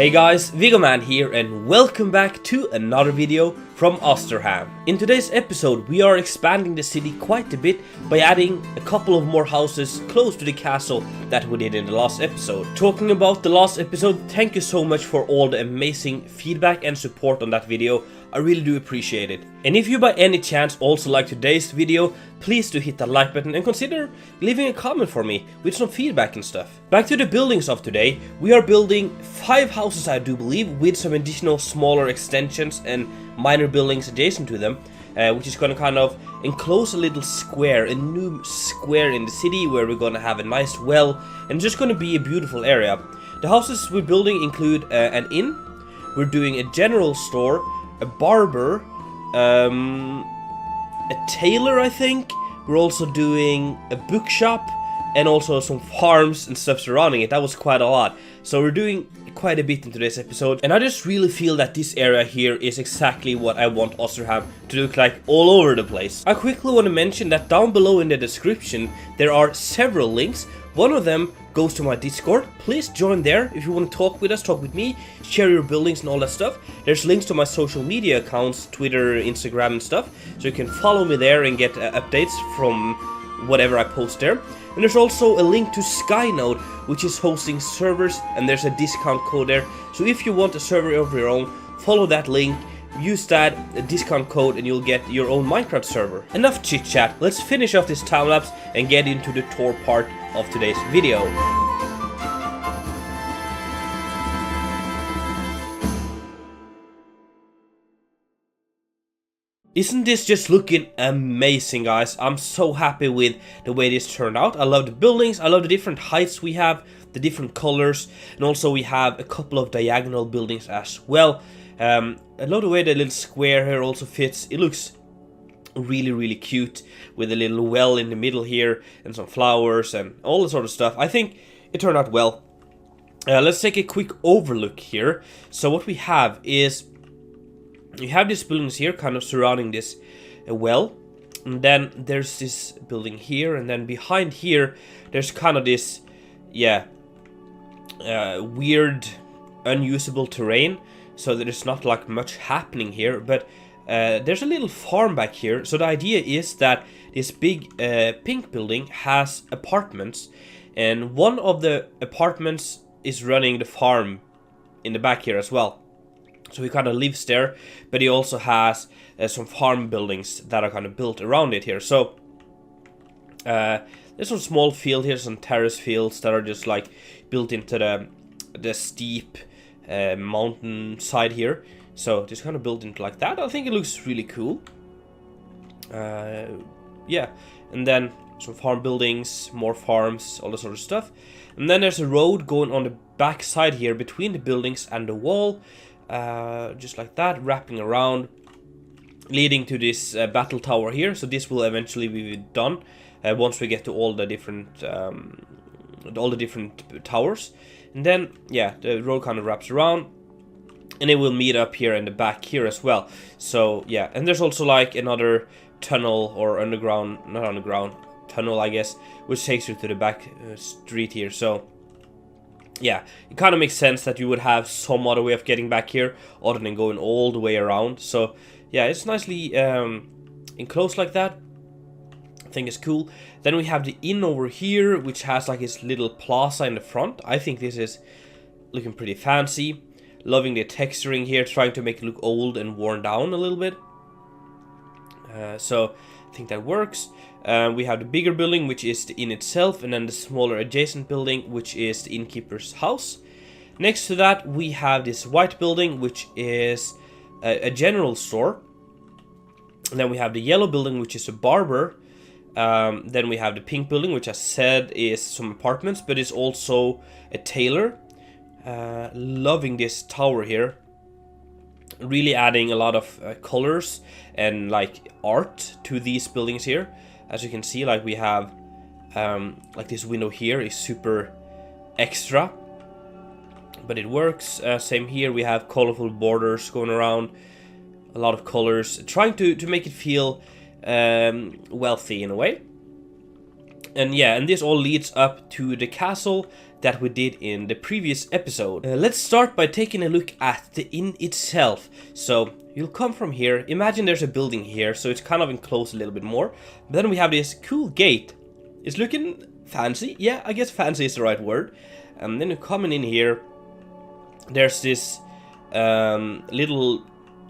Hey guys, Viggoman here and welcome back to another video from Osterham. In today's episode we are expanding the city quite a bit by adding a couple of more houses close to the castle that we did in the last episode. Talking about the last episode, thank you so much for all the amazing feedback and support on that video. I really do appreciate it. And if you by any chance also like today's video, please do hit that like button and consider leaving a comment for me with some feedback and stuff. Back to the buildings of today, we are building 5 houses I do believe, with some additional smaller extensions and minor buildings adjacent to them, which is going to kind of enclose a little square, a new square in the city where we're going to have a nice well and just going to be a beautiful area. The houses we're building include an inn, we're doing a general store, a barber, a tailor I think, we're also doing a bookshop, and also some farms and stuff surrounding it. That was quite a lot. So we're doing quite a bit in today's episode, and I just really feel that this area here is exactly what I want Osterham to look like all over the place. I quickly want to mention that down below in the description there are several links. One of them goes to my Discord. Please join there if you want to talk with us, talk with me, share your buildings and all that stuff. There's links to my social media accounts, Twitter, Instagram and stuff, so you can follow me there and get updates from whatever I post there. And there's also a link to Skynode, which is hosting servers, and there's a discount code there. So if you want a server of your own, follow that link, use that discount code and you'll get your own Minecraft server. Enough chit chat, let's finish off this time lapse and get into the tour part of today's video. Isn't this just looking amazing, guys? I'm so happy with the way this turned out. I love the buildings, I love the different heights we have, the different colors, and also we have a couple of diagonal buildings as well. I love the way the little square here also fits. It looks really cute with a little well in the middle here and some flowers and all that sort of stuff. I think it turned out well. Let's take a quick overlook here. So what we have is, you have these buildings here kind of surrounding this well, and then there's this building here, and then behind here there's kind of this weird unusable terrain, so that there's not like much happening here, but there's a little farm back here. So the idea is that this big pink building has apartments, and one of the apartments is running the farm in the back here as well. So he kind of lives there, but he also has some farm buildings that are kind of built around it here. So there's some small field here, some terrace fields that are just like built into the steep mountain side here. So just kind of built into like that. I think it looks really cool. Yeah, and then some farm buildings, more farms, all that sort of stuff. And then there's a road going on the back side here between the buildings and the wall. Just like that, wrapping around, leading to this battle tower here. So this will eventually be done once we get to all the different towers. And then yeah, the road kind of wraps around, and it will meet up here in the back here as well. So yeah, and there's also like another tunnel or underground, not underground, tunnel I guess, which takes you to the back street here. So yeah, it kind of makes sense that you would have some other way of getting back here other than going all the way around. So yeah, it's nicely enclosed like that. I think it's cool. Then we have the inn over here, which has like this little plaza in the front. I think this is looking pretty fancy. Loving the texturing here, trying to make it look old and worn down a little bit. So I think that works. We have the bigger building, which is the inn itself, and then the smaller adjacent building, which is the innkeeper's house. Next to that we have this white building, which is a general store. And then we have the yellow building, which is a barber. Then we have the pink building, which I said is some apartments, but is also a tailor. Loving this tower here. Really adding a lot of colors and like art to these buildings here. As you can see, like we have like this window here is super extra, but it works. Same here, we have colorful borders going around, a lot of colors, trying to make it feel wealthy in a way. And yeah, and this all leads up to the castle that we did in the previous episode. Let's start by taking a look at the inn itself. So you'll come from here. Imagine there's a building here, so it's kind of enclosed a little bit more. But then we have this cool gate. It's looking fancy. Yeah, I guess fancy is the right word. And then you're coming in here. There's this little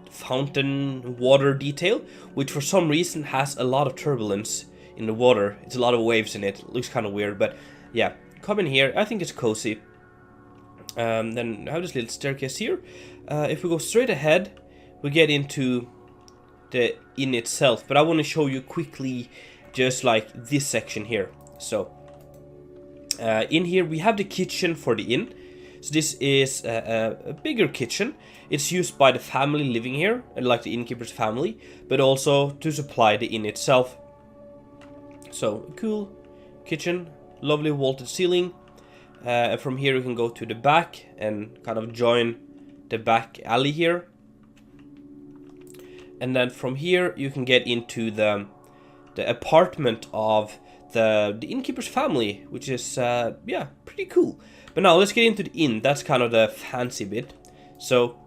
fountain water detail, which for some reason has a lot of turbulence in the water. It's a lot of waves in it. It looks kind of weird, but yeah, come in here. I think it's cozy. Then I have this little staircase here. If we go straight ahead, we get into the inn itself, but I want to show you quickly just like this section here. So in here we have the kitchen for the inn. So this is a bigger kitchen. It's used by the family living here, like the innkeeper's family, but also to supply the inn itself. So, cool kitchen, lovely vaulted ceiling. From here you can go to the back and kind of join the back alley here. And then from here you can get into the apartment of the innkeeper's family, which is, yeah, pretty cool. But now let's get into the inn. That's kind of the fancy bit. So,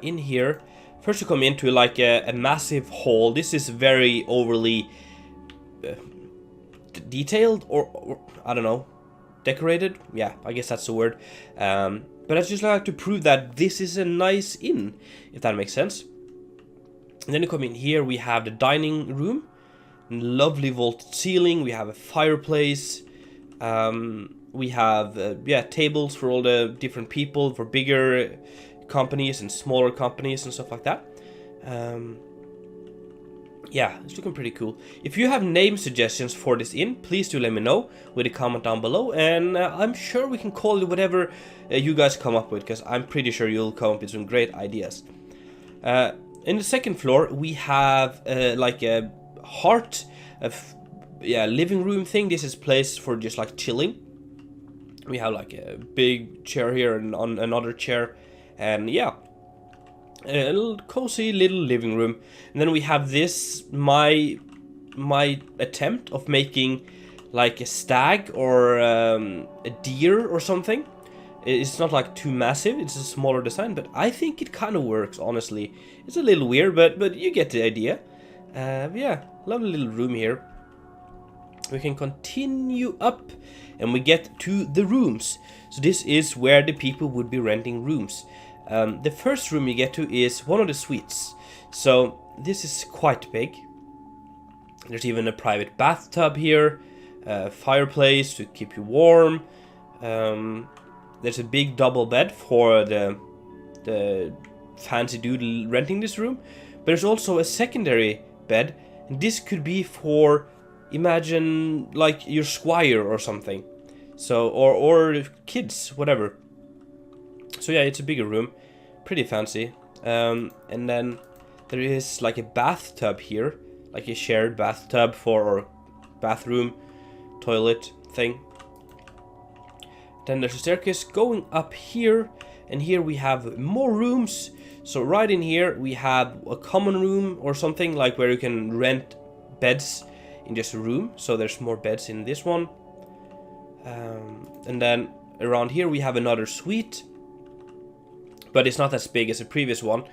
in here, first you come into like a massive hall. This is very overly detailed or I don't know, decorated. Yeah, I guess that's the word. But I just like to prove that this is a nice inn, if that makes sense. And then you come in here, we have the dining room, lovely vaulted ceiling. We have a fireplace. We have yeah, tables for all the different people, for bigger companies and smaller companies and stuff like that. Yeah, it's looking pretty cool. If you have name suggestions for this inn, please do let me know with a comment down below, and I'm sure we can call it whatever you guys come up with, because I'm pretty sure you'll come up with some great ideas. In the second floor we have like a heart of, yeah, living room thing. This is place for just like chilling. We have like a big chair here and on another chair, and yeah, a little cozy little living room. And then we have this, my attempt of making like a stag or a deer or something. It's not like too massive, it's a smaller design, but I think it kind of works, honestly. It's a little weird, but you get the idea. Yeah, lovely little room here. We can continue up and we get to the rooms. So this is where the people would be renting rooms. The first room you get to is one of the suites. So this is quite big. There's even a private bathtub here, fireplace to keep you warm. There's a big double bed for the fancy dude renting this room. But there's also a secondary bed, and this could be for, imagine like your squire or something. So or kids, whatever. So yeah, it's a bigger room, pretty fancy. And then there is like a bathtub here, like a shared bathtub for, or bathroom, toilet thing. Then there's a staircase going up here, and here we have more rooms. So right in here we have a common room or something, like where you can rent beds in just a room. So there's more beds in this one. And then around here we have another suite, but it's not as big as the previous one,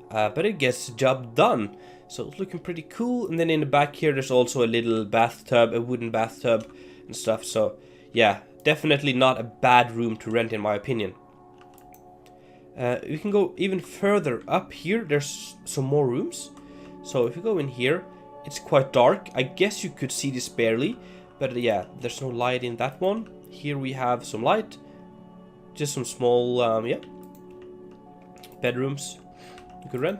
but it gets the job done. So it's looking pretty cool. And then in the back here there's also a little bathtub, a wooden bathtub and stuff. So yeah, definitely not a bad room to rent in my opinion. We can go even further up here. There's some more rooms. So if you go in here, it's quite dark. I guess you could see this barely, but yeah, there's no light in that one. Here we have some light, just some small yeah, bedrooms you could rent.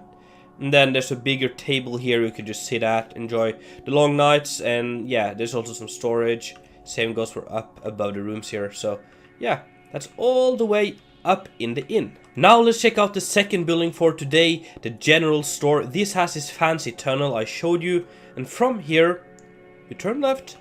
And then there's a bigger table here you could just sit at, enjoy the long nights. And yeah, there's also some storage. Same goes for up above the rooms here. So yeah, that's all the way up in the inn. Now let's check out the second building for today, the general store. This has this fancy tunnel I showed you, and from here you turn left,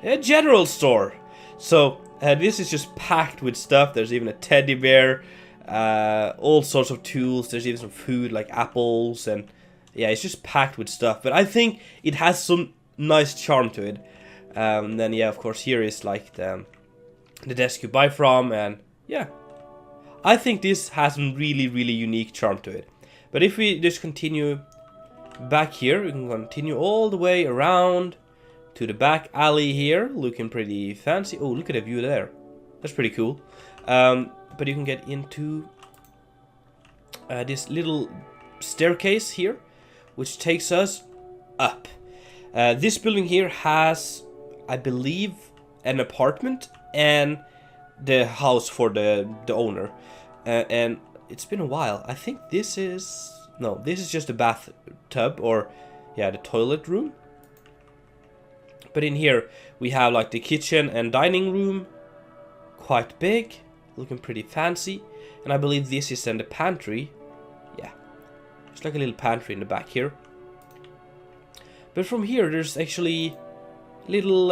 a general store. So this is just packed with stuff. There's even a teddy bear, all sorts of tools. There's even some food like apples, and yeah, it's just packed with stuff. But I think it has some nice charm to it. Then yeah, of course here is like the desk you buy from, and yeah, I think this has a really unique charm to it. But if we just continue back here, we can continue all the way around to the back alley here, looking pretty fancy. Oh, look at the view there. That's pretty cool. But you can get into this little staircase here, which takes us up. This building here has, I believe, an apartment and the house for the owner. And it's been a while. I think this is... No, this is just a bathtub, or yeah, the toilet room. But in here we have like the kitchen and dining room, quite big, looking pretty fancy. And I believe this is then the pantry. Yeah, it's like a little pantry in the back here. But from here there's actually a little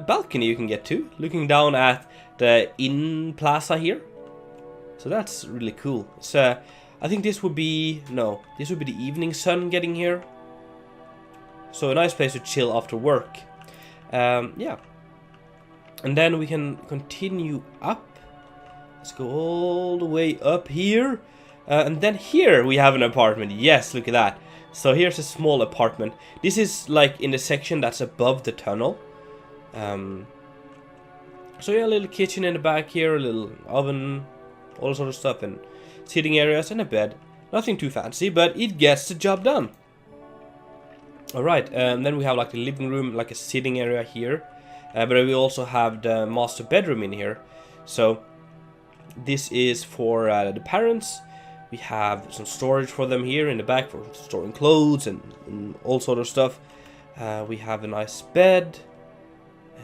balcony you can get to, looking down at the inn plaza here. So that's really cool. So I think this would be, no, this would be the evening sun getting here. So a nice place to chill after work. Yeah. And then we can continue up. Let's go all the way up here. And then here we have an apartment. Yes, look at that. So here's a small apartment. This is like in the section that's above the tunnel. So yeah, a little kitchen in the back here, a little oven, all sort of stuff, and sitting areas and a bed. Nothing too fancy, but it gets the job done. Alright, then we have like the living room, like a sitting area here. But we also have the master bedroom in here. So this is for the parents. We have some storage for them here in the back for storing clothes and all sort of stuff. We have a nice bed.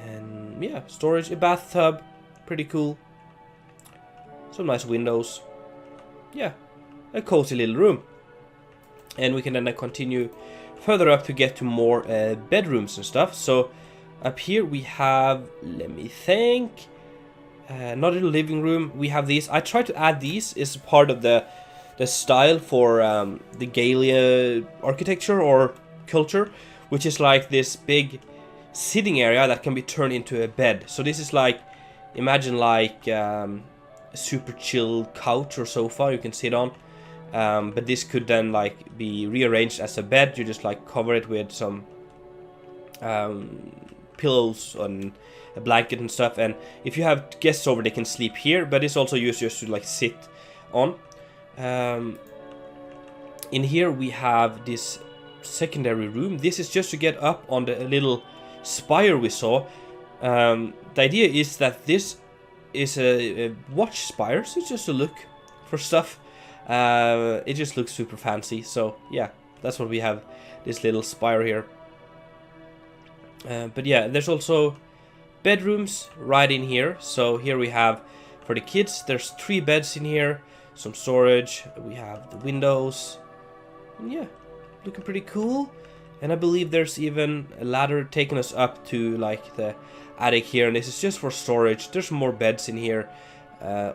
And yeah, storage, a bathtub. Pretty cool. Some nice windows. Yeah, a cozy little room. And we can then continue further up to get to more bedrooms and stuff. So up here we have, let me think, another living room. We have these. I tried to add these as part of the style for the Gelia architecture or culture, which is like this big sitting area that can be turned into a bed. So this is like, imagine like a super chill couch or sofa you can sit on. But this could then like be rearranged as a bed. You just like cover it with some pillows and a blanket and stuff. And if you have guests over, they can sleep here. But it's also used just to like sit on. In here we have this secondary room. This is just to get up on the little spire we saw. The idea is that this is a watch spire, so it's just to look for stuff. It just looks super fancy. So yeah, that's what we have, this little spire here. But yeah, there's also bedrooms right in here. So here we have for the kids, there's 3 beds in here, some storage, we have the windows, and yeah, looking pretty cool. And I believe there's even a ladder taking us up to like the attic here, and this is just for storage. There's more beds in here,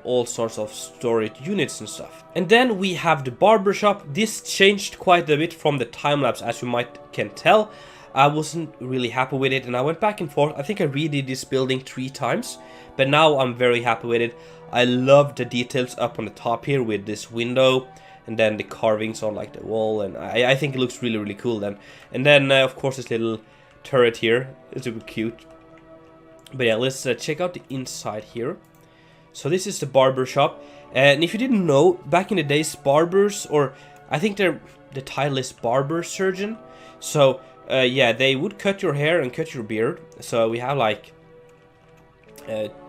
all sorts of storage units and stuff. And then we have the barbershop. This changed quite a bit from the time-lapse, as you can tell. I wasn't really happy with it, and I went back and forth. I think I redid this building 3 times, but now I'm very happy with it. I love the details up on the top here with this window, and then the carvings on like the wall, and I think it looks really cool then. And then of course this little turret here, it's super cute. But yeah, let's check out the inside here. So this is the barber shop, and if you didn't know, back in the days, barbers, or I think the title is barber surgeon. So yeah, they would cut your hair and cut your beard. So we have like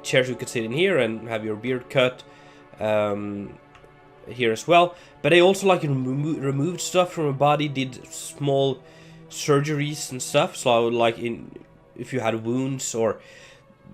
chairs you could sit in here and have your beard cut here as well. But they also like removed stuff from your body, did small surgeries and stuff. So like if you had wounds or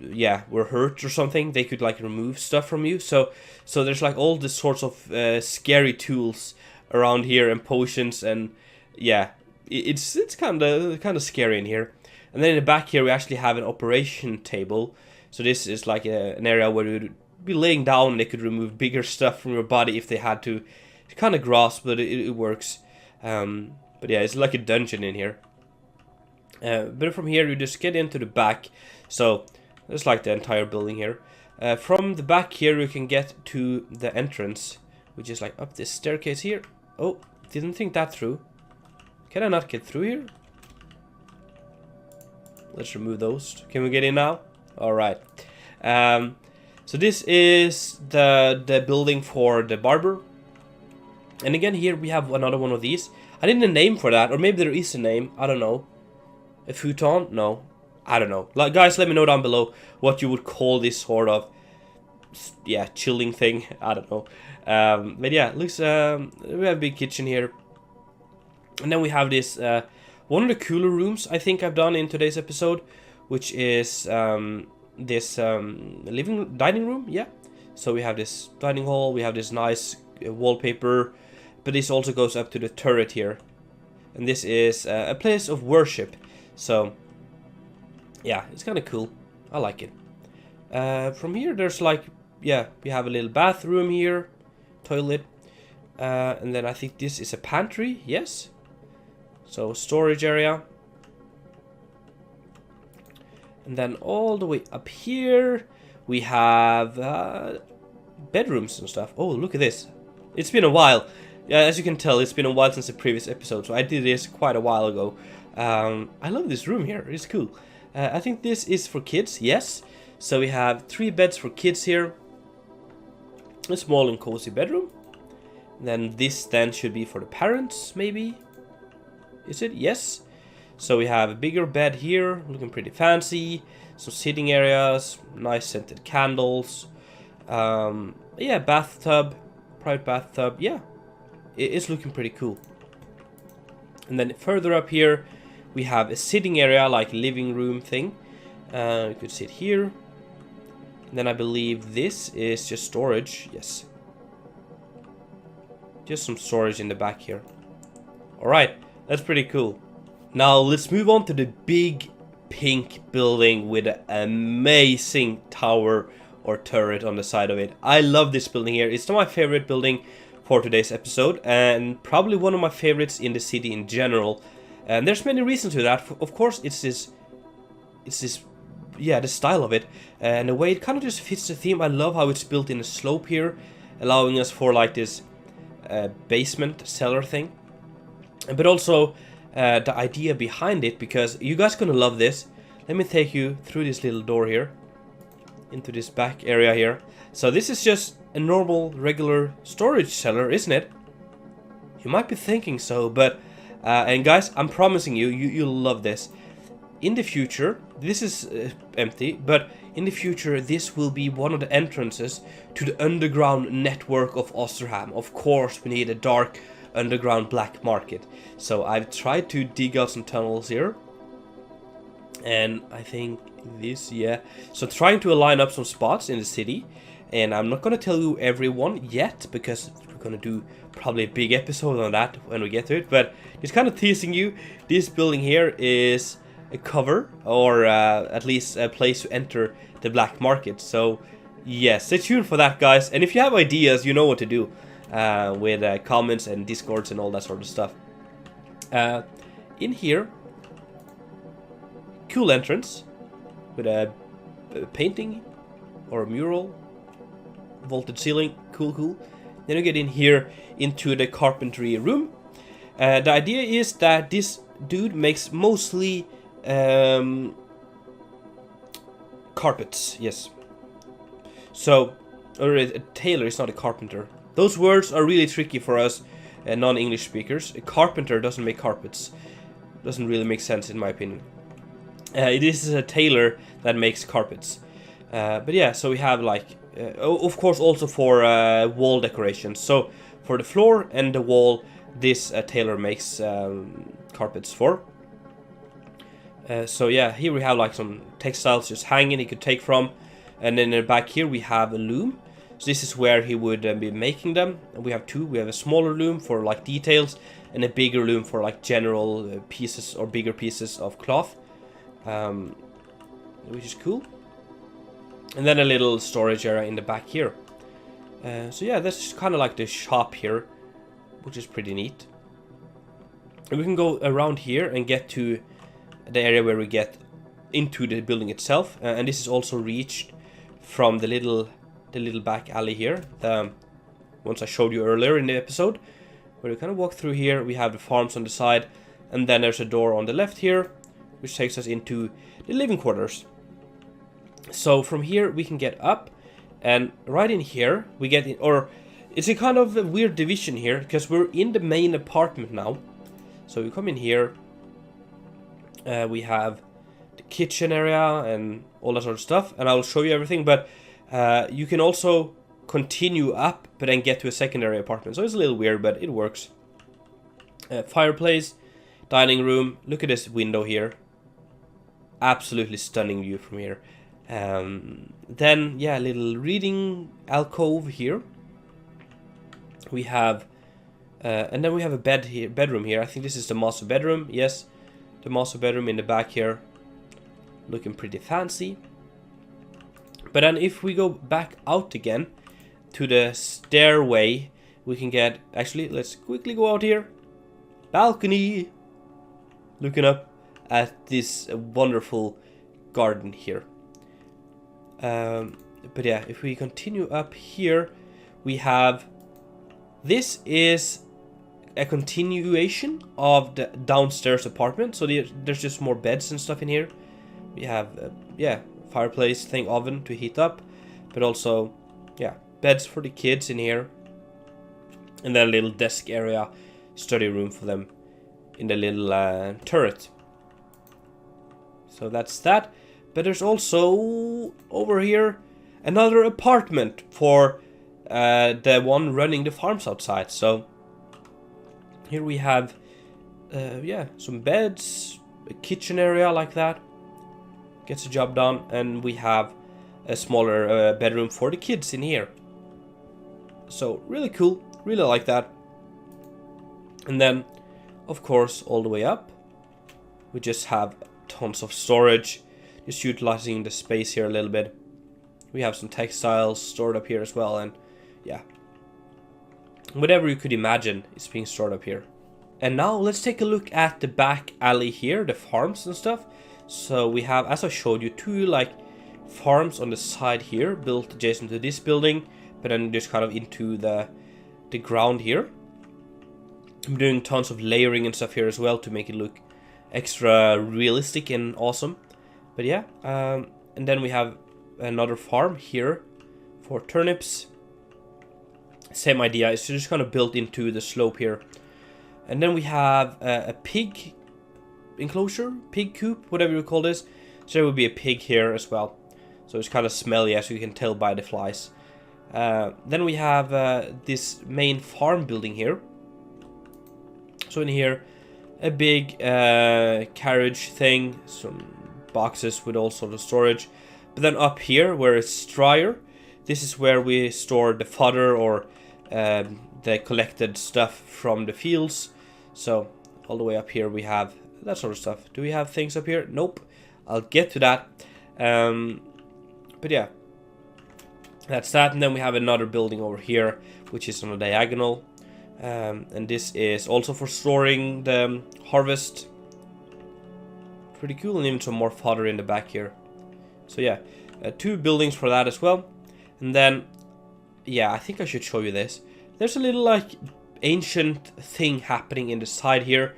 yeah, were hurt or something, they could like remove stuff from you. So there's like all these sorts of scary tools around here and potions, and yeah, it's kind of scary in here. And then in the back here we actually have an operation table. So this is like an area where you'd be laying down and they could remove bigger stuff from your body if they had to. It's kind of gross, but it works. But yeah, it's like a dungeon in here. But from here you just get into the back. So there's like the entire building here. From the back here you can get to the entrance, which is like up this staircase here. Oh, didn't think that through. Can I not get through here? Let's remove those. Can we get in now? Alright. So this is the building for the barber. And again here we have another one of these. I didn't a name for that, or maybe there is a name. I don't know. A futon? No. I don't know. Like, guys, let me know down below what you would call this sort of, yeah, chilling thing. I don't know. But yeah, looks, we have a big kitchen here. And then we have this, one of the cooler rooms I think I've done in today's episode, which is this dining room, yeah. So we have this dining hall, we have this nice wallpaper, but this also goes up to the turret here. And this is a place of worship. So, yeah, it's kind of cool. I like it. From here, there's like, yeah, we have a little bathroom here, toilet. And then I think this is a pantry, yes. So, storage area. And then all the way up here, we have bedrooms and stuff. Oh, look at this. It's been a while. Yeah, as you can tell, it's been a while since the previous episode, so I did this quite a while ago. I love this room here, it's cool. I think this is for kids, yes. So we have 3 beds for kids here. A small and cozy bedroom. And then this then should be for the parents, maybe. Is it? Yes. So we have a bigger bed here, looking pretty fancy. Some sitting areas, nice scented candles. Yeah, bathtub, private bathtub, yeah. It's looking pretty cool. And then further up here, we have a sitting area, like living room thing. You could sit here. And then I believe this is just storage, yes. Just some storage in the back here. Alright, that's pretty cool. Now let's move on to the big pink building with an amazing tower or turret on the side of it. I love this building here. It's not my favorite building for today's episode, and probably one of my favorites in the city in general. And there's many reasons to that. Of course, it's this, yeah, the style of it, and the way it kind of just fits the theme. I love how it's built in a slope here, allowing us for like this basement cellar thing. But also the idea behind it, because you guys are gonna love this. Let me take you through this little door here into this back area here. So this is just a normal regular storage cellar, isn't it? You might be thinking so, but and guys, I'm promising you, you'll love this. In the future, this is empty, but in the future this will be one of the entrances to the underground network of Osterham. Of course, we need a dark underground black market. So I've tried to dig out some tunnels here. And I think this, yeah. So trying to align up some spots in the city. And I'm not going to tell you everyone yet, because we're going to do probably a big episode on that when we get to it. But just kind of teasing you, this building here is a cover, or at least a place to enter the black market. So yes, stay tuned for that, guys. And if you have ideas, you know what to do with comments and discords and all that sort of stuff. In here, cool entrance with a painting or a mural, vaulted ceiling, cool. Then you get in here into the carpentry room. The idea is that this dude makes mostly carpets, yes. So, or a tailor is not a carpenter. Those words are really tricky for us non-English speakers. A carpenter doesn't make carpets. Doesn't really make sense in my opinion. It is a tailor that makes carpets. But yeah, so we have like, of course also for wall decorations. So for the floor and the wall, this tailor makes carpets for. So yeah, here we have like some textiles just hanging he could take from. And then in the back here we have a loom. So this is where he would be making them. And we have two. We have a smaller loom for like details, and a bigger loom for like general pieces or bigger pieces of cloth. Which is cool. And then a little storage area in the back here. So yeah, that's kind of like the shop here, which is pretty neat. And we can go around here and get to the area where we get into the building itself, and this is also reached from the little back alley here, the ones I showed you earlier in the episode, where you kind of walk through here. We have the farms on the side, and then there's a door on the left here, which takes us into the living quarters. So from here we can get up, and right in here we get in, or it's a kind of a weird division here, because we're in the main apartment now. So we come in here, we have the kitchen area and all that sort of stuff, and I'll show you everything, but you can also continue up but then get to a secondary apartment, so it's a little weird, but it works. Fireplace, dining room, look at this window here, absolutely stunning view from here. Then yeah, a little reading alcove here. We have and then we have a bed here, bedroom here. I think this is the master bedroom. Yes, the master bedroom in the back here, looking pretty fancy. But then if we go back out again to the stairway, we can get, actually let's quickly go out here, balcony, looking up at this wonderful garden here. But yeah, if we continue up here, we have, this is a continuation of the downstairs apartment, so there's just more beds and stuff in here. We have yeah, fireplace thing, oven to heat up, but also yeah, beds for the kids in here, and then a little desk area, study room for them in the little turret. So that's that. But there's also over here another apartment for the one running the farms outside. So here we have yeah, some beds, a kitchen area like that, gets the job done, and we have a smaller bedroom for the kids in here. So really cool, really like that. And then of course all the way up we just have tons of storage, just utilizing the space here a little bit. We have some textiles stored up here as well, and yeah, whatever you could imagine is being stored up here. And now let's take a look at the back alley here, the farms and stuff. So we have, as I showed you, two like farms on the side here, built adjacent to this building, but then just kind of into the ground here. I'm doing tons of layering and stuff here as well to make it look extra realistic and awesome. But yeah, and then we have another farm here for turnips. Same idea, it's just kind of built into the slope here. And then we have a pig enclosure, pig coop, whatever you call this. So there will be a pig here as well. So it's kind of smelly, as you can tell by the flies. Then we have this main farm building here. So in here, a big carriage thing, some boxes with all sort of storage. But then up here, where it's drier, this is where we store the fodder or the collected stuff from the fields. So all the way up here we have that sort of stuff. Do we have things up here? Nope. I'll get to that. But yeah, that's that. And then we have another building over here, which is on a diagonal. And this is also for storing the harvest. Pretty cool, and even some more fodder in the back here. So yeah, two buildings for that as well. And then, yeah, I think I should show you this. There's a little like ancient thing happening in the side here.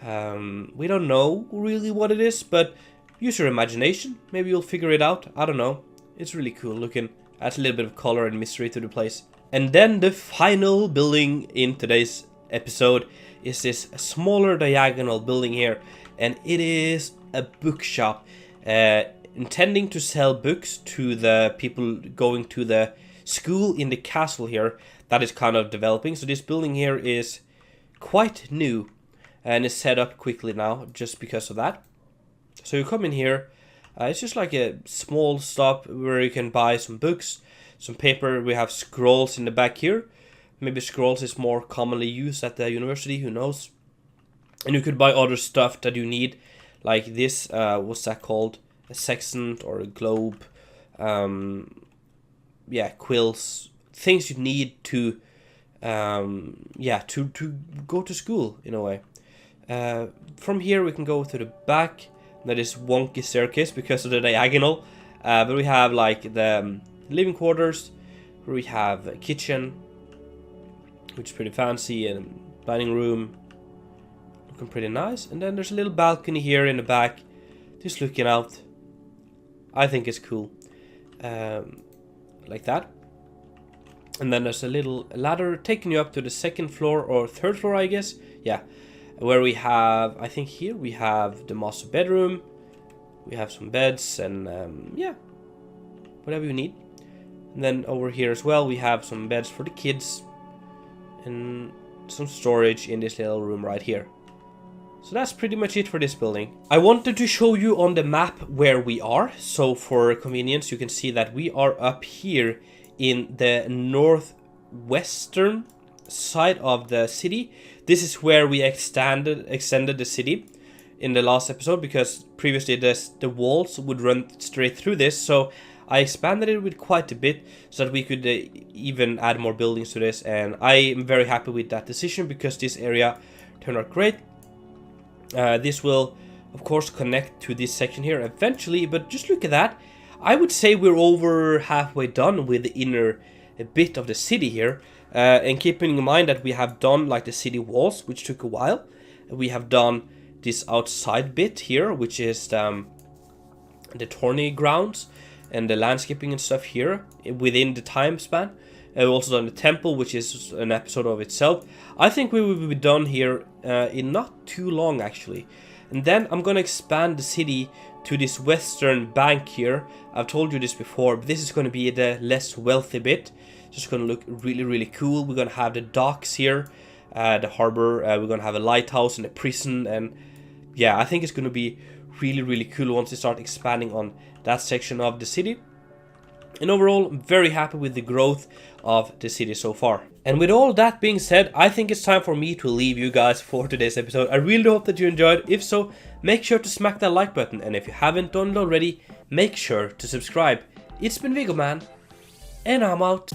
We don't know really what it is, but use your imagination. Maybe you'll figure it out. I don't know. It's really cool looking. Adds a little bit of color and mystery to the place. And then the final building in today's episode is this smaller diagonal building here. And it is a bookshop. Intending to sell books to the people going to the school in the castle here that is kind of developing. So this building here is quite new and is set up quickly now just because of that. So you come in here, it's just like a small stop where you can buy some books, some paper. We have scrolls in the back here. Maybe scrolls is more commonly used at the university, who knows. And you could buy other stuff that you need, like this, what's that called? A sextant or a globe. Yeah, quills, things you need to yeah, to go to school in a way. From here we can go to the back that is wonky staircase because of the diagonal. But we have like the living quarters, where we have a kitchen, which is pretty fancy, and dining room, looking pretty nice. And then there's a little balcony here in the back, just looking out. I think it's cool, like that. And then there's a little ladder taking you up to the second floor or third floor, I guess. Yeah, where we have, I think here we have the master bedroom. We have some beds and yeah, whatever you need. And then over here as well, we have some beds for the kids and some storage in this little room right here. So that's pretty much it for this building. I wanted to show you on the map where we are. So for convenience, you can see that we are up here in the northwestern side of the city. This is where we extended the city in the last episode, because previously the walls would run straight through this. So I expanded it with quite a bit so that we could even add more buildings to this, and I am very happy with that decision because this area turned out great. This will of course connect to this section here eventually, but just look at that. I would say we're over halfway done with the inner bit of the city here, and keeping in mind that we have done like the city walls, which took a while. We have done this outside bit here, which is the tourney grounds and the landscaping and stuff here within the time span. We've also done the temple, which is an episode of itself. I think we will be done here in not too long actually. And then I'm gonna expand the city to this western bank here. I've told you this before, but this is going to be the less wealthy bit. It's just going to look really cool. We're going to have the docks here, the harbor. We're going to have a lighthouse and a prison, and yeah, I think it's going to be really cool once we start expanding on that section of the city. And overall, I'm very happy with the growth of the city so far. And with all that being said, I think it's time for me to leave you guys for today's episode. I really hope that you enjoyed. If so, make sure to smack that like button. And if you haven't done it already, make sure to subscribe. It's been Viggoman, and I'm out.